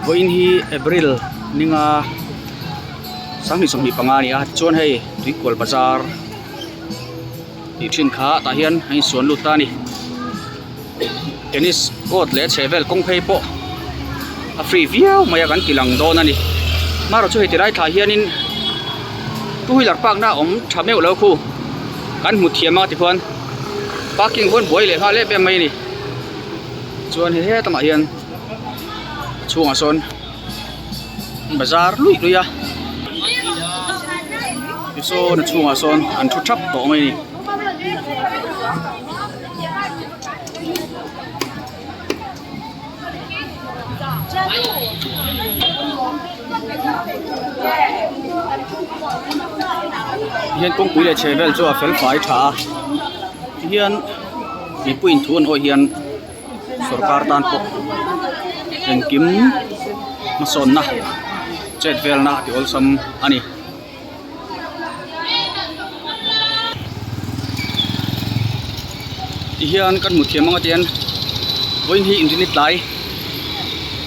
voin hi April ninga sangni somni pangani a chon hei tuikol bazar ti thin kha ta hian hei suan luta ni tennis court le chevel kong phei po a free view maya kan tilang don ani maro chu hei tirai tha hianin tu hilar pak na om thameu lo khu kan mu thiama ti khon parking hon boi le ha le be mai ni chuan he tama hian chunga son bazar lui luya so na chunga son an thu thap to mai ni hian kong pui le chevel chu a fel fai tha hian mi puin thun ho hian sarkar tan po en kim ma son na chet vel na ti ol sam ani hian kan mu thiam anga tian voin hi internet lai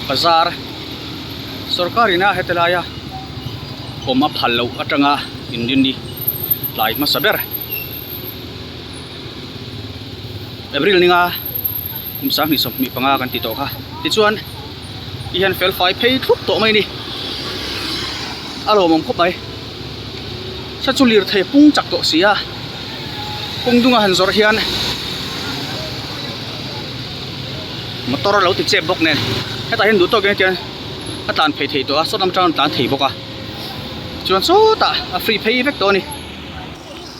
bazar sarkarina hetelaya oma phallo atanga indin ni lai ma saber April ninga sam ni sop mi panga kan ti to kha ti chuan hian fel fai phei thup to mai ni alo mong khop mai sa chu lir thei pung chak to sia pung dunga han zor hian motor lo ti che bok ne heta hin du to ge tian a tan phei thei to a so nam tran tan thei boka chuan so ta a free phei vek to ni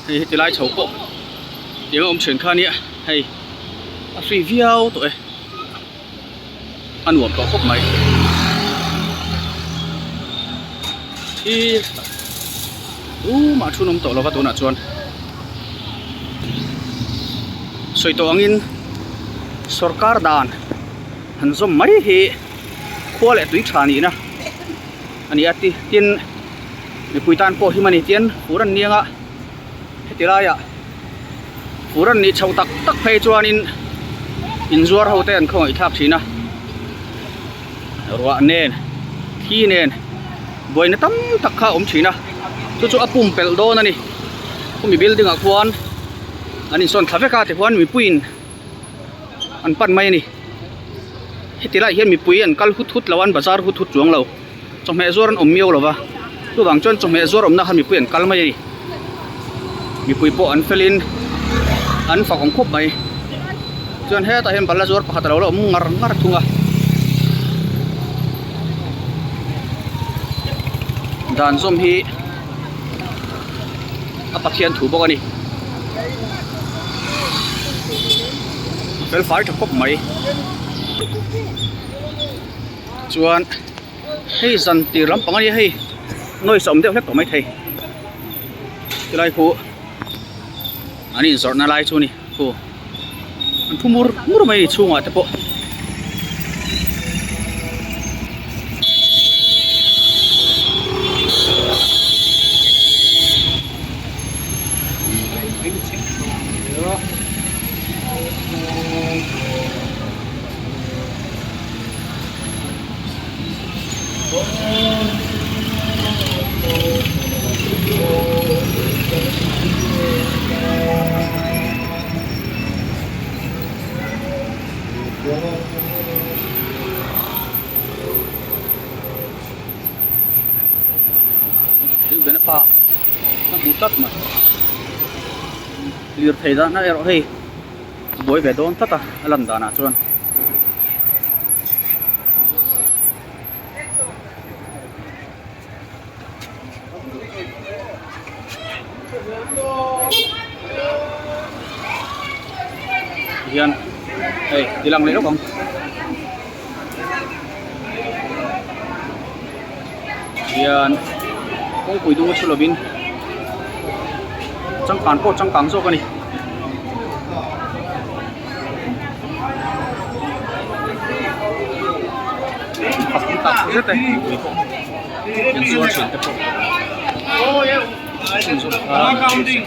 hei ti lai chho po yang om chen kha ni hei a free viau to e an wom to khop mai i ma thunom to lova to na chuan soi to angin sarkar dan han zom mai hi khole tui thani na ani ati tin mi puitan po hi mani tian puran nianga hetilaya puran ni chau tak tak phei chuanin inzuar hote an khoi thap thina ruwa nen thi nen boina tam tak kha om thina chu chu apum pel do na ni kumi building a khuan ani son thaveka te khuan mi puin an pan mai ni hetilai hian mi pui an kal hut hut lawan bazar hut hut chuang lo chome zor an om miau lova tu wang chon chome zor om na han mi pui an kal mai ni mi pui po an felin an fa kong khop mai chuan he ta hem balla zor pakhat lo lo ngar ngar thunga dan zom hi a pathian thu bok ani fel fai thap khop mai chuan hei zan ti ram pang ani hei noi som deuh hlek to mai thei tilai khu ani zor na lai chu ni khu an thumur mur mai chunga te po giữ bên pha nó bút tắt mà liệt thấy ra nó ero hay bối về đón tắt à lần đó nè chuan hiền hey đi làm lấy đâu không hiền kong pui dung chu lobin chang kan po chang kang zo ka ni paskin tak se te yen zo chen te po oh ye counting